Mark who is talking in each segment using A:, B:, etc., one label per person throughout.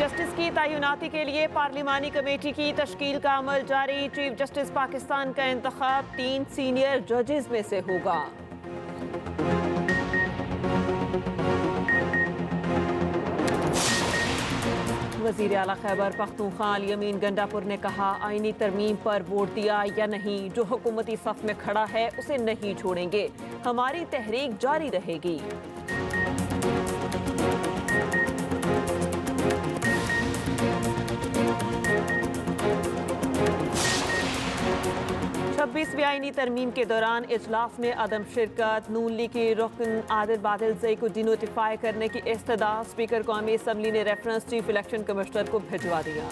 A: Justice की तैनाती के लिए पार्लिमानी कमेटी की तश्कील का अमल जारी। चीफ जस्टिस पाकिस्तान का इंतखाब 3 सीनियर जजेस में से होगा। वज़ीर आला खैबर पख्तूनख्वा अल-यमीन गंडापुर ने कहा, आईनी तरमीम पर वोट दिया या नहीं, जो हुकूमती सफ में खड़ा है उसे नहीं छोड़ेंगे, हमारी तहरीक जारी रहेगी। 26वीं आईनी तरमीम के दौरान इजलास में अदम शिरकत। नून लीग के रुकन आदिल बादल जई को डिनोटिफाई करने की इस्तदा। स्पीकर कौमी असम्बली ने रेफरेंस चीफ इलेक्शन कमिश्नर को भिजवा दिया।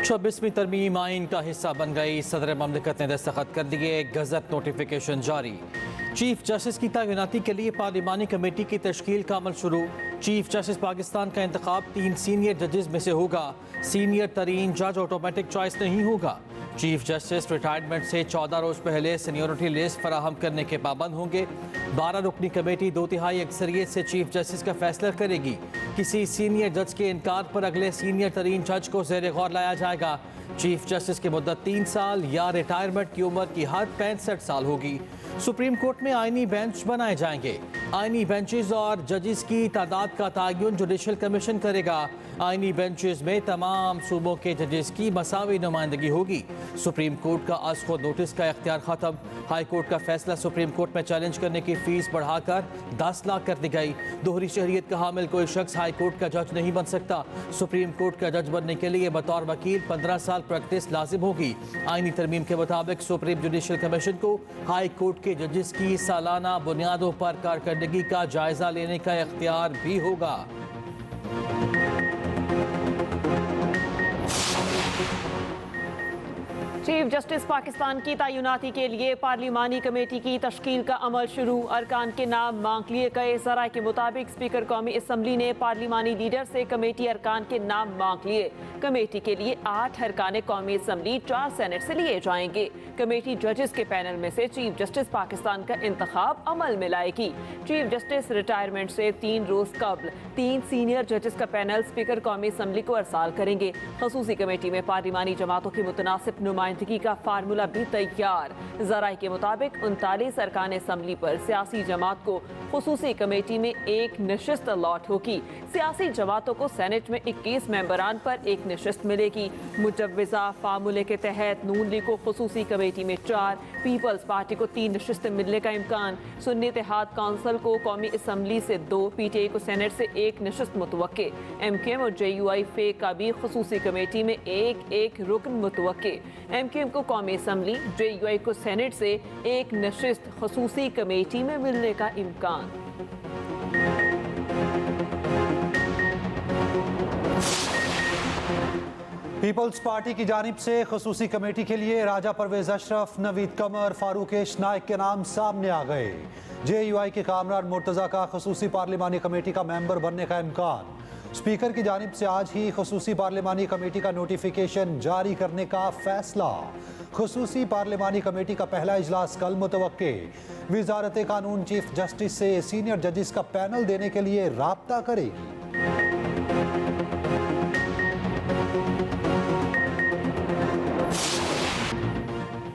B: छब्बीसवीं तरमीम आइन का हिस्सा बन गई। सदर ममलिकत ने दस्तखत कर दिए। गजट नोटिफिकेशन जारी। चीफ जस्टिस की तैनाती के लिए पार्लिमानी कमेटी की तश्कील का अमल शुरू। चीफ जस्टिस पाकिस्तान का इंतखाब 3 सीनियर जजेस में से होगा। सीनियर तरीन जज ऑटोमेटिक चॉइस नहीं होगा। चीफ जस्टिस रिटायरमेंट से 14 रोज पहले सीनियरिटी लिस्ट फराहम करने के पाबंद होंगे। 12 रुकनी कमेटी 2/3 अक्सरियत से चीफ जस्टिस का फैसला करेगी। किसी सीनियर जज के इनकार पर अगले सीनियर तरीन जज को ज़ेर गौर लाया जाएगा। चीफ जस्टिस की मुद्दत 3 साल या रिटायरमेंट की उम्र की हद 65 साल होगी। सुप्रीम कोर्ट में आईनी बेंच बनाए जाएंगे। आईनी बेंचेस और जजेस की तादाद का तयन जुडिशल कमीशन करेगा। आईनी बेंचेस में तमाम सूबों के जजेस की मसावी नुमाइंदगी होगी। सुप्रीम कोर्ट का आज खुद नोटिस का इख्तियार खत्म। हाई कोर्ट का फैसला सुप्रीम कोर्ट में चैलेंज करने की फीस बढ़ाकर 10 लाख कर दी गई। दोहरी शहरियत का हामिल कोई शख्स हाई कोर्ट का जज नहीं बन सकता। सुप्रीम कोर्ट का जज बनने के लिए बतौर वकील 15 साल प्रैक्टिस लाजिम होगी। आईनी तरमीम के मुताबिक सुप्रीम जुडिशल कमीशन को हाई कोर्ट के जजेस की सालाना बुनियादों पर कारकर्दगी का जायजा लेने का इख्तियार भी होगा।
A: चीफ जस्टिस पाकिस्तान की तैनाती के लिए पार्लिमानी कमेटी की तश्कील का अमल शुरू। अरकान के नाम मांग लिए गए। ज़राए के मुताबिक स्पीकर कौमी असम्बली ने पार्लिमानी लीडर से कमेटी अरकान के नाम मांग लिए। कमेटी के लिए 8 अरकान कौमी असम्बली 4 सेनेट से लिए जाएंगे। कमेटी जजेस के पैनल में से चीफ जस्टिस पाकिस्तान का इंतखाब अमल में लाएगी। चीफ जस्टिस रिटायरमेंट से 3 रोज कबल 3 सीनियर जजेस का पैनल स्पीकर कौमी असम्बली को अरसाल करेंगे। खसूसी कमेटी में पार्लिमानी जमातों की मुतनासिब नुमाइंदगी का फार्मूला भी तैयार। ज़राए के मुताबिक 39 अरकान असम्बली पर सियासी जमात को खसूसी कमेटी में 1 नशिस्त अलॉट होगी। सियासी जमातों को सेनेट में 21 मेंबरान पर 1 नशिस्त मिलेगी। मुजव्वज़ा फार्मूले के तहत नून लीग को खसूसी कमेटी में 4, पीपल्स पार्टी को 3 नशिस्तें मिलने का इम्कान। सुन्नी इत्तेहाद काउंसिल को कौमी असम्बली से 2, PTI को सेनेट से 1 नशिस्त मुतवक्के। MQM और JUI फे का भी खसूसी कमेटी में 1 रुकन मुतवक्के। MQM को कौमी असम्बली, JUI को सेनेट से 1 नशिस्त खसूसी कमेटी में मिलने का इम्कान।
C: पीपल्स पार्टी की जानिब से खसूसी कमेटी के लिए राजा परवेज अशरफ, नवीद कमर, फारूकेश नाइक के नाम सामने आ गए। JUI के कामरान मुर्तज़ा का खसूसी पार्लिमानी कमेटी का मेंबर बनने का इम्कान। स्पीकर की जानिब से आज ही खसूसी पार्लिमानी कमेटी का नोटिफिकेशन जारी करने का फैसला। खसूसी पार्लिमानी कमेटी का पहला इजलास कल मुतवक्के। वजारत कानून चीफ जस्टिस से सीनियर जजेस का पैनल देने के लिए राब्ता करेगी।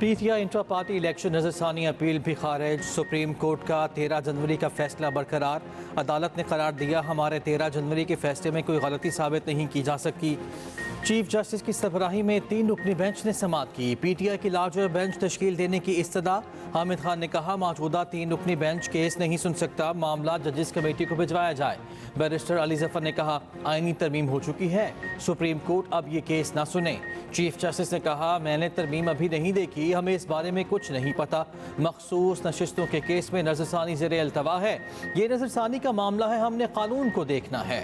B: PTI इंट्रा पार्टी इलेक्शन नजरसानी अपील भी खारिज। सुप्रीम कोर्ट का 13 जनवरी का फैसला बरकरार। अदालत ने करार दिया, हमारे 13 जनवरी के फैसले में कोई गलती साबित नहीं की जा सकती। चीफ जस्टिस की सरबराही में 3 रुकनी बेंच ने समाअत की। PTI की लार्जर बेंच तश्कील देने की इस्तदा। हामिद खान ने कहा, मौजूदा 3 रुकनी बेंच केस नहीं सुन सकता, मामला जजेस कमेटी को भिजवाया जाए। बैरिस्टर अली जफर ने कहा, आईनी तरमीम हो चुकी है, सुप्रीम कोर्ट अब ये केस ना सुने। चीफ जस्टिस ने कहा, मैंने तरमीम अभी नहीं देखी, हमें इस बारे में कुछ नहीं पता। मखसूस नशिस्तों के केस में नजरसानी ज़ेरे अल्तवा है। ये नजरसानी का मामला है, हमने कानून को देखना है।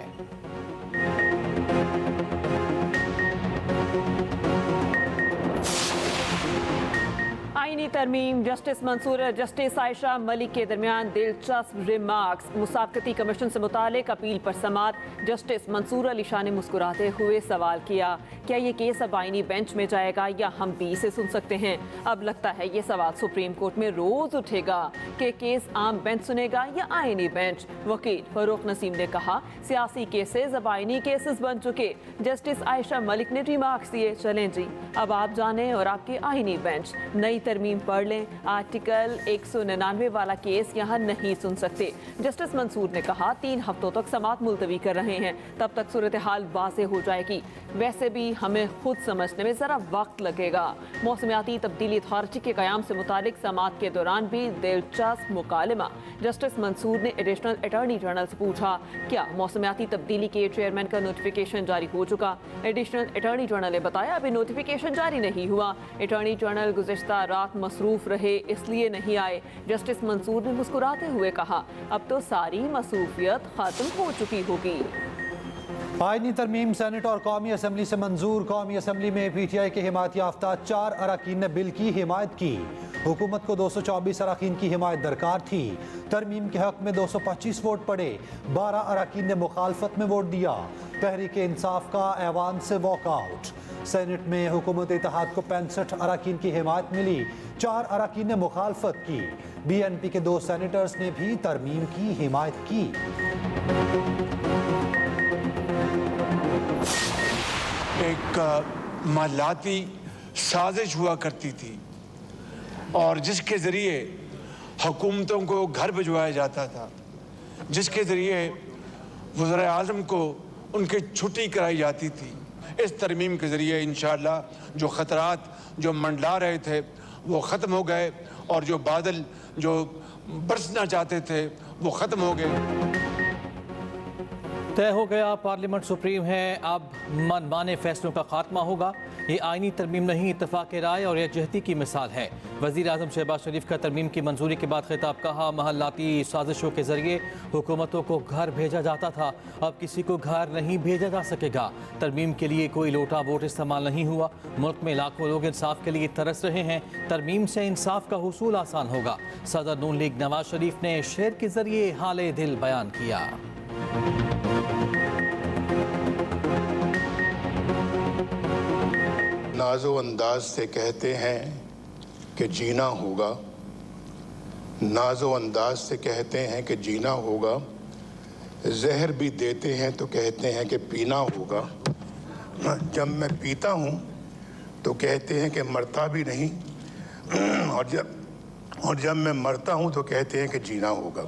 A: आईनी तरमीम, जस्टिस मंसूर और जस्टिस आयशा मलिक के दरमियान दिलचस्प रिमार्क्स। मुसाफकती कमीशन से मुतालिक अपील पर समाअत। जस्टिस मंसूर अली शाह ने मुस्कुराते हुए सवाल किया, क्या ये केस अब आईनी बेंच में जाएगा या हम भी इसे सुन सकते हैं? अब लगता है ये सवाल सुप्रीम कोर्ट में रोज उठेगा कि केस आम बेंच सुनेगा या आईनी बेंच। वकील फरूक नसीम ने कहा, सियासी केसेस अब आईनी केसेस बन चुके। जस्टिस आयशा मलिक ने रिमार्क्स दिए, चलें जी अब आप जानें और आपके आईनी बेंच नई तरमीम पढ़ लें। आर्टिकल 199 वाला केस यहाँ नहीं सुन सकते। जस्टिस मंसूर ने कहा, 3 हफ्तों तक समाअत मुलतवी कर रहे हैं, तब तक सूरत हाल वाज़ेह हो जाएगी। वैसे भी हमें खुद समझने में ज़रा वक्त लगेगा। मौसमियाती तब्दीली अथॉरिटी के क़याम से मुतालिक समाअत के दौरान भी दिलचस्प मुकालमा। जस्टिस मंसूर ने एडिशनल अटॉर्नी जनरल से पूछा, क्या मौसमियाती तब्दीली के चेयरमैन का नोटिफिकेशन जारी हो चुका? एडिशनल अटॉर्नी जनरल ने बताया, अभी नोटिफिकेशन जारी नहीं हुआ। अटॉर्नी जनरल गुज़िश्ता रात मसरूफ़ रहे, इसलिए नहीं आए। जस्टिस मंसूर ने मुस्कुराते हुए कहा, अब तो सारी मसरूफियत ख़त्म हो चुकी होगी।
C: आईनी तरमीम सेनेट और कौमी असम्बली से मंजूर। कौमी असम्बली में PTI के हिमायत याफ्ता 4 अरकान ने बिल की हिमायत की। हुकूमत को 224 अरकान की हिमायत दरकार थी। तरमीम के हक में 225 वोट पड़े, 12 अरकान ने मुखालफत में वोट दिया। तहरीक इंसाफ का ऐवान से वॉकआउट। सेनेट में हुकूमत इत्तेहाद को 65 अरकान की हिमायत मिली, 4 अरकान ने मुखालफत की। BNP के 2 सेनेटर्स ने भी तरमीम की हिमायत की।
D: एक मालाती साजिश हुआ करती थी और जिसके ज़रिए हुकूमतों को घर भिजवाया जाता था, जिसके ज़रिए वज़ीर आज़म को उनकी छुट्टी कराई जाती थी। इस तरमीम के ज़रिए इंशाअल्लाह जो ख़तरात जो मंडला रहे थे वो ख़त्म हो गए और जो बादल जो बरसना चाहते थे वो ख़त्म हो गए।
B: तय हो गया, पार्लियामेंट सुप्रीम है, अब मनमाने फैसलों का खात्मा होगा। ये आईनी तरमीम नहीं, इत्तेफाक राय और यकजहती की मिसाल है। वज़ीर आज़म शहबाज शरीफ का तरमीम की मंजूरी के बाद खिताब, कहा, महल्लाती साजिशों के जरिए हुकूमतों को घर भेजा जाता था, अब किसी को घर नहीं भेजा जा सकेगा। तरमीम के लिए कोई लोटा वोट इस्तेमाल नहीं हुआ। मुल्क में लाखों लोग इंसाफ के लिए तरस रहे हैं। तरमीम से इंसाफ का हुसूल आसान होगा। सदर नून लीग नवाज शरीफ ने शेर के जरिए हाले दिल बयान किया।
E: नाज़ो अंदाज से कहते हैं कि जीना होगा, नाज़ो अंदाज से कहते हैं कि जीना होगा, जहर भी देते हैं तो कहते हैं कि पीना होगा। जब मैं पीता हूँ तो कहते हैं कि मरता भी नहीं, और जब मैं मरता हूँ तो कहते हैं कि जीना होगा।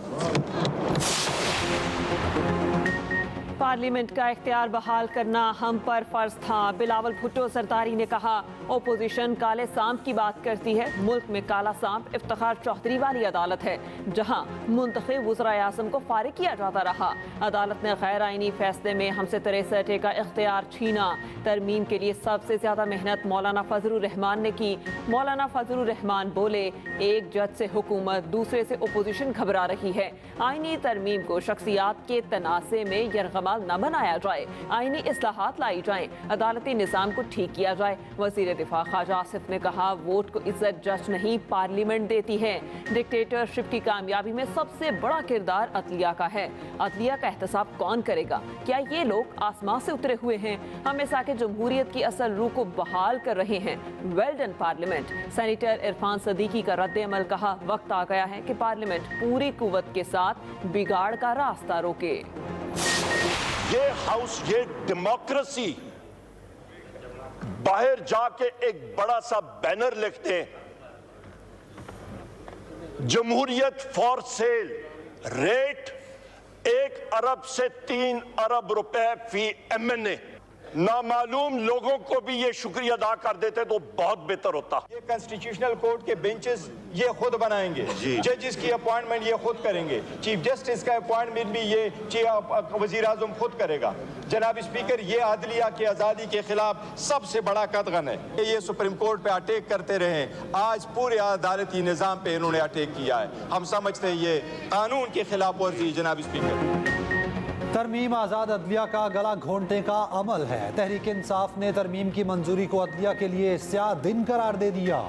A: पार्लियामेंट का इख्तियार बहाल करना हम पर फर्ज था। बिलावल भुट्टो सरदारी ने कहा, ओपोजिशन काले सांप की बात करती है। मुल्क में काला सांप इफ्तिखार चौधरी वाली अदालत है, जहां मुंतखब वज़ीर आज़म को फारिग किया जाता रहा। अदालत ने गैर आईनी फैसले में हमसे 63 का इख्तियार छीना। तरमीम के लिए सबसे ज्यादा मेहनत मौलाना फजलुर रहमान ने की। मौलाना फजलुर रहमान बोले, एक जज से हुकूमत, दूसरे से ओपोजिशन घबरा रही है। आईनी तरमीम को शख्सियात के तनाज़े में यरगमाल न बनाया जाए, आईनी इस्लाहात लाई जाए, अदालती निज़ाम को ठीक किया जाए। वज़ीर दिफा ख्वाजा आसिफ ने कहा, वोट को इज्जत जज नहीं पार्लियामेंट देती है। डिक्टेटरशिप की कामयाबी में सबसे बड़ा किरदार अदलिया का है। अदलिया का एहतसाब कौन करेगा? क्या ये लोग आसमां से उतरे हुए हैं? हमेशा के जमहूरियत की असल रूह को बहाल कर रहे हैं। Well done parliament. Senator Irfan Siddiqui का रद्द अमल, कहा, वक्त आ गया है कि पार्लियामेंट पूरी कुव्वत के साथ बिगाड़ का रास्ता रोके।
F: ये हाउस, ये डेमोक्रेसी बाहर जाके एक बड़ा सा बैनर लिख दें, जमहूरियत फॉर सेल, रेट 1 अरब से 3 अरब रुपए फी MNA। नामालूम लोगों को भी ये शुक्रिया अदा कर देते तो बहुत बेहतर होता।
G: ये कॉन्स्टिट्यूशनल कोर्ट के बेंचेस ये खुद बनाएंगे, जजेस की अपॉइंटमेंट ये खुद करेंगे, चीफ जस्टिस का अपॉइंटमेंट भी ये वजीर आजम खुद करेगा। जनाब स्पीकर, ये अदलिया की आज़ादी के खिलाफ सबसे बड़ा कदगन है। ये सुप्रीम कोर्ट पे अटैक करते रहे, आज पूरे अदालती निज़ाम पे इन्होंने अटैक किया है। हम समझते हैं ये कानून की खिलाफ वर्जी। जनाब स्पीकर,
C: तरमीम आज़ाद अदलिया का गला घोंटने का अमल है। तहरीक इंसाफ ने तरमीम की मंजूरी को अदलिया के लिए स्याह दिन करार दे दिया।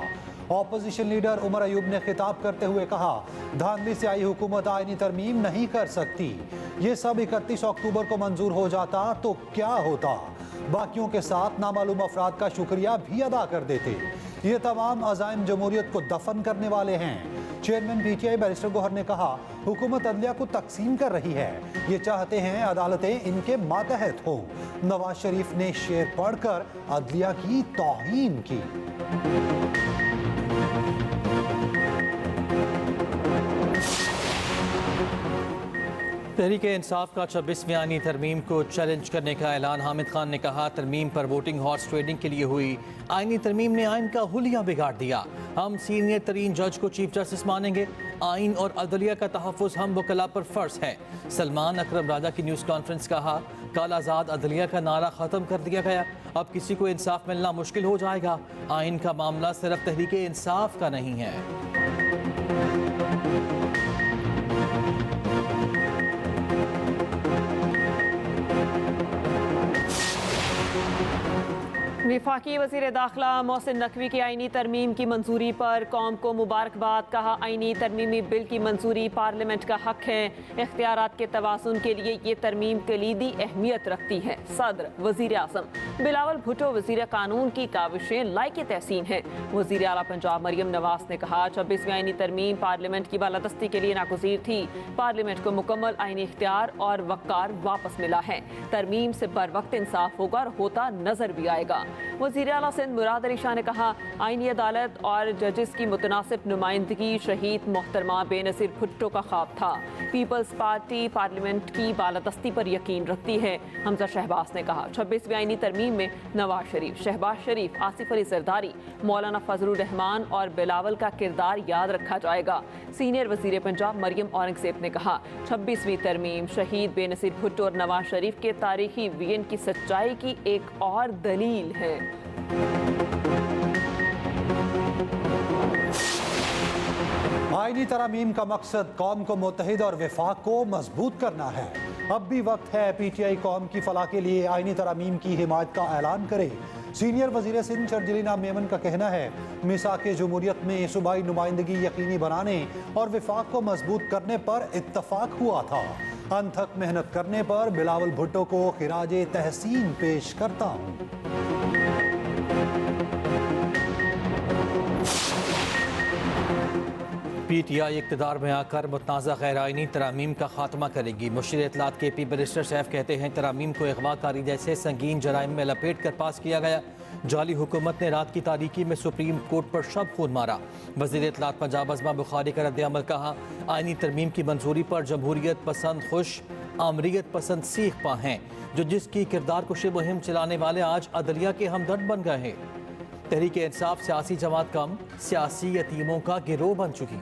C: ऑपोजिशन लीडर उमर अयूब ने खिताब करते हुए कहा, धांधली से आई हुकूमत आईनी तरमीम नहीं कर सकती। ये सब 31 अक्टूबर को मंजूर हो जाता तो क्या होता? बाकियों के साथ नामालूम अफराद का शुक्रिया भी अदा कर देते। ये तमाम अज़ाइम जमहूरियत को दफन करने वाले हैं। चेयरमैन PTI बैरिस्टर गौहर ने कहा, हुकूमत अदलिया को तकसीम कर रही है। ये चाहते हैं अदालतें इनके मातहत हों। नवाज शरीफ ने शेर पढ़कर अदलिया की तौहीन की।
B: तहरीक इंसाफ का 26वीं आईनी तरमीम को चैलेंज करने का ऐलान। हामिद खान ने कहा, तरमीम पर वोटिंग हॉर्स ट्रेडिंग के लिए हुई आईनी तरमीम ने आइन का हुलिया बिगाड़ दिया। हम सीनियर तरीन जज को चीफ जस्टिस मानेंगे। आइन और अदलिया का तहफ़्फ़ुज़ हम वकला पर फ़र्ज है। सलमान अकरम राजा की न्यूज़ कॉन्फ्रेंस कहा, कालाज़ाद अदलिया का नारा ख़त्म कर दिया गया। अब किसी को इंसाफ मिलना मुश्किल हो जाएगा। आइन का मामला सिर्फ तहरीक इंसाफ का नहीं है।
A: वफाकी वज़ीर दाखिला मोहसिन नकवी की आईनी तरमीम की मंजूरी पर कौम को मुबारकबाद। कहा, आईनी तरमीमी बिल की मंजूरी पार्लियामेंट का हक है। इख्तियारात के तवाज़ुन के लिए ये तरमीम कलीदी अहमियत रखती है। सदर वज़ीर आज़म बिलावल भुट्टो वज़ीर कानून की काविशें लायक तहसीन हैं। वज़ीर आला पंजाब मरियम नवाज ने कहा, 26वीं आईनी तरमीम पार्लियामेंट की बालादस्ती के लिए नागुज़ीर थी। पार्लियामेंट को मुकम्मल आईनी इख्तियार और वक़ार वापस मिला है। तरमीम से बर वक्त इंसाफ होगा और होता नजर भी आएगा। वज़ीर आला सिंध मुराद अली शाह ने कहा, आईनी अदालत और जजेस की मुतनासिब नुमाइंदगी शहीद मोहतरमा बेनज़ीर भुट्टो का ख्वाब था। पीपल्स पार्टी पार्लियामेंट की बालादस्ती पर यकीन रखती है। हमजा शहबाज ने कहा, 26वीं आईनी तरमीम में नवाज शरीफ, शहबाज शरीफ, आसिफ अली जरदारी, मौलाना फजलुर रहमान और बिलावल का किरदार याद रखा जाएगा। सीनियर वज़ीर पंजाब मरियम औरंगज़ेब ने कहा, 26वीं तरमीम शहीद बेनज़ीर भुट्टो और नवाज शरीफ के तारीखी विजन की सच्चाई की एक और दलील है।
C: आईनी तरमीम का मकसद कौम को मुत्तहिद और वफाक को मजबूत करना है। अब भी वक्त है PTI कौम की फलाह के लिए आईनी तरमीम की हिमायत का ऐलान करे। सीनियर वज़ीर सिंध शर्जिल मेमन का कहना है, मिसाक जमहूरियत में सूबाई नुमाइंदगी यकीनी बनाने और वफाक को मजबूत करने पर इत्तफाक हुआ था। अनथक मेहनत करने पर बिलावल भुट्टो को खिराज तहसीन पेश करता हूँ।
B: PTI इक़्तिदार में आकर मुतनाज़ा गैर आईनी तरामीम का खात्मा करेगी। मुशीर इत्तलात KP बैरिस्टर सैफ कहते हैं, तरामीम को अगवाकारी जैसे संगीन जराइम में लपेट कर पास किया गया। जाली हुकूमत ने रात की तारीकी में सुप्रीम कोर्ट पर शब खून मारा। वज़ीर इत्तलात पंजाब अज़मा बुखारी का रद्द-ए-अमल। कहा, आईनी तरमीम की मंजूरी पर जमहूरियत पसंद खुश, आमरीत पसंद सीख पा हैं, जो जिसकी किरदार कुशी मुहिम चलाने वाले आज अदलिया के हमदर्द बन गए हैं। तहरीक इंसाफ सियासी जमात कम, सियासी यतीमों का गिरोह बन चुकी।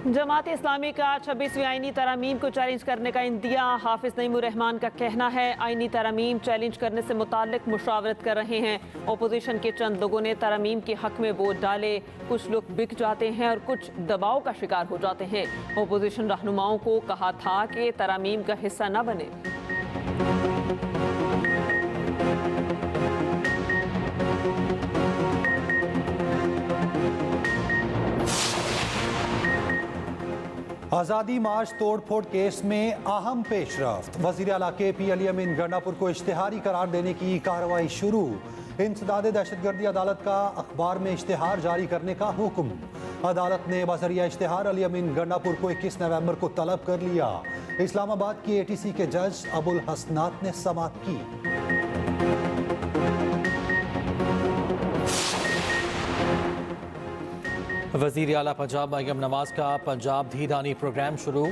A: जमात इस्लामी का 26वीं आईनी तरमीम को चैलेंज करने का इंदिया। हाफिज नईमुर रहमान का कहना है, आईनी तरमीम चैलेंज करने से मुताल्लिक मुशावरत कर रहे हैं। अपोजिशन के चंद लोगों ने तरमीम के हक में वोट डाले। कुछ लोग बिक जाते हैं और कुछ दबाव का शिकार हो जाते हैं। अपोजिशन रहनुमाओं को कहा था कि तरमीम का हिस्सा न बने।
C: आज़ादी मार्च तोड़फोड़ केस में अहम पेशरफ्त। वज़ीर आला KP अली अमीन गंडापुर को इश्तिहारी करार देने की कार्रवाई शुरू। इंसदाद दहशतगर्दी अदालत का अखबार में इश्तिहार जारी करने का हुक्म। अदालत ने बज़रिया इश्तिहार अली अमीन गंडापुर को 21 नवंबर को तलब कर लिया। इस्लामाबाद की ATC के जज अबुल हसनात ने समाअत की।
B: वज़ीर आला पंजाब मरियम नवाज का पंजाब धीरानी प्रोग्राम शुरू।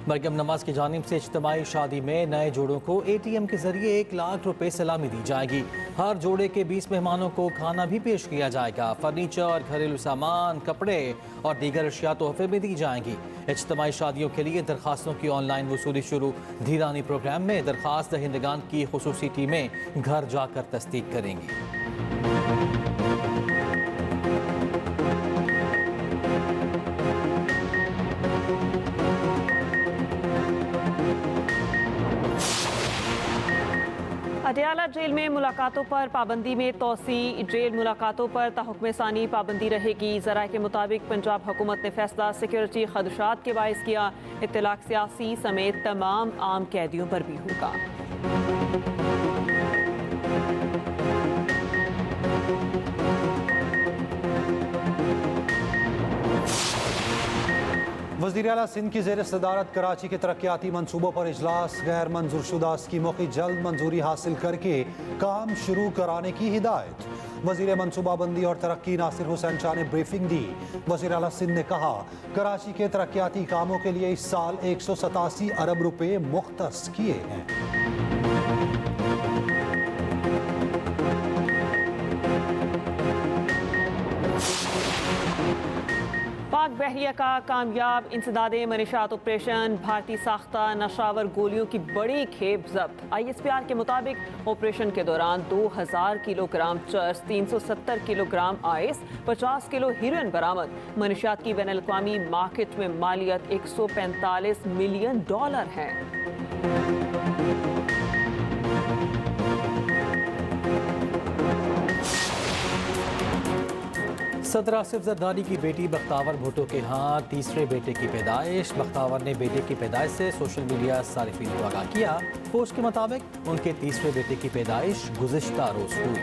B: मरियम नवाज की जानिब से इज्तिमाई शादी में नए जोड़ों को ATM के जरिए 1 लाख रुपए सलामी दी जाएगी। हर जोड़े के 20 मेहमानों को खाना भी पेश किया जाएगा। फर्नीचर, घरेलू सामान, कपड़े और दीगर अशिया तोहफे में दी जाएंगी। इज्तिमाई शादियों के लिए दरखास्तों की ऑनलाइन वसूली शुरू। धीरानी प्रोग्राम में दरखास्त दहिंदगान की खुसूसी टीमें घर जाकर तस्दीक करेंगी।
A: अडयाला जेल में मुलाकातों पर पाबंदी में तोसी। जेल मुलाकातों पर तहुक्म सानी पाबंदी रहेगी। ज़राए के मुताबिक पंजाब हुकूमत ने फैसला सिक्योरिटी खदशात के बायस किया। इत्तलाक सियासी समेत तमाम आम कैदियों पर भी होगा।
C: वज़ीर आला सिंध की ज़ेर सदारत कराची के तरक्याती मनसूबों पर इजलास। गैर मंजूर शुदा स्कीमों की जल्द मंजूरी हासिल करके काम शुरू कराने की हिदायत। वज़ीर मनसूबाबंदी और तरक्की नासिर हुसैन शाह ने ब्रीफिंग दी। वज़ीर आला सिंध ने कहा, कराची के तरक्याती कामों के लिए इस साल 187 अरब रुपए मुख्तस किए हैं।
A: पाक बहरिया का कामयाब इंसदादे मनीशात ऑपरेशन। भारतीय साख्ता नशावर गोलियों की बड़ी खेप जब्त। ISPR के मुताबिक ऑपरेशन के दौरान 2000 kilogram cheers, 370 kilogram ice, 50 kilo heroine बरामद। मनीशात की बैनुल अक़वामी मार्केट में मालियत $145 मिलियन है।
B: सदर आसिफ जरदारी की बेटी बख्तावर भुट्टो के यहाँ तीसरे बेटे की पैदाइश। बख्तावर ने बेटे की पैदाइश से सोशल मीडिया सारिफीन को आगाह किया। पोस्ट के मुताबिक उनके तीसरे बेटे की पैदाइश गुज़िश्ता रोज हुई।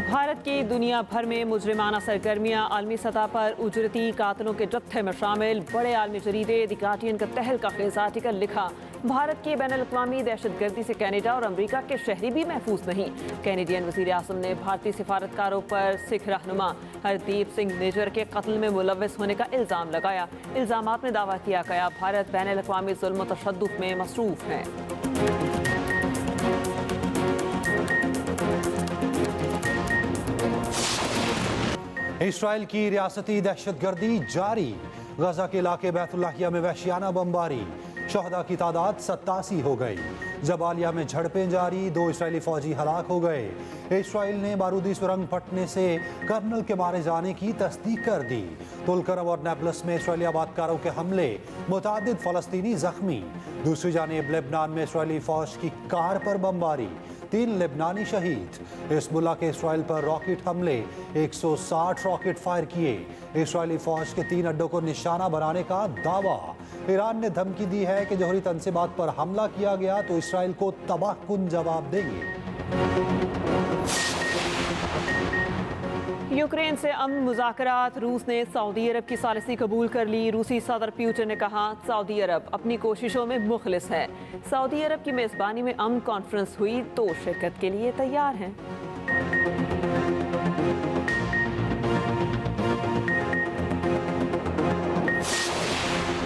A: भारत की दुनिया भर में मुजरिमाना सरगर्मियां। आलमी सतह पर उजरती कातलों के जत्थे में शामिल। बड़े आलमी जरीदे द गार्डियन का तहलका खेज आर्टिकल लिखा, भारत की बैनुल अक़वामी दहशतगर्दी से कनाडा और अमरीका के शहरी भी महफूज नहीं। कैनेडियन वज़ीर आज़म ने भारतीय सिफारतकारों पर सिख रहनुमा हरदीप सिंह निजर के कत्ल में मुलव्वस होने का इल्ज़ाम लगाया। इल्ज़ामात में दावा किया गया भारत बैनुल अक़वामी ज़ुल्म व तशद्दुद में मसरूफ़ है।
C: इसराइल की रियासती दहशतगर्दी जारी। गजा के इलाके बैतुल्लाहिया में वहशियाना बमबारी। शहदा की तादाद 87 हो गई। जबालिया में झड़पें जारी। 2 इसराइली फौजी हलाक हो गए। इसराइल ने बारूदी सुरंग फटने से कर्नल के मारे जाने की तस्दीक कर दी। तुलकरम और नेबलस में इसराइली आबादकारों के हमले, मुतादिद फ़लस्तीनी जख्मी। दूसरी जानिब लेबनान में इसराइली फौज की कार पर बमबारी, 3 लेबनानी शहीद। हिज़्बुल्लाह के इसराइल पर रॉकेट हमले, 160 रॉकेट फायर किए। इसराइली फौज के 3 अड्डों को निशाना बनाने का दावा। ईरान ने धमकी दी है कि जौहरी तनसीबात पर हमला किया गया तो इसराइल को तबाहकुन जवाब देंगे।
A: यूक्रेन से अमन मुज़ाकरात। रूस ने सऊदी अरब की सालिसी कबूल कर ली। रूसी सदर पुतिन ने कहा, सऊदी अरब अपनी कोशिशों में मुखलिस है। सऊदी अरब की मेज़बानी में अमन कॉन्फ्रेंस हुई तो शिरकत के लिए तैयार हैं।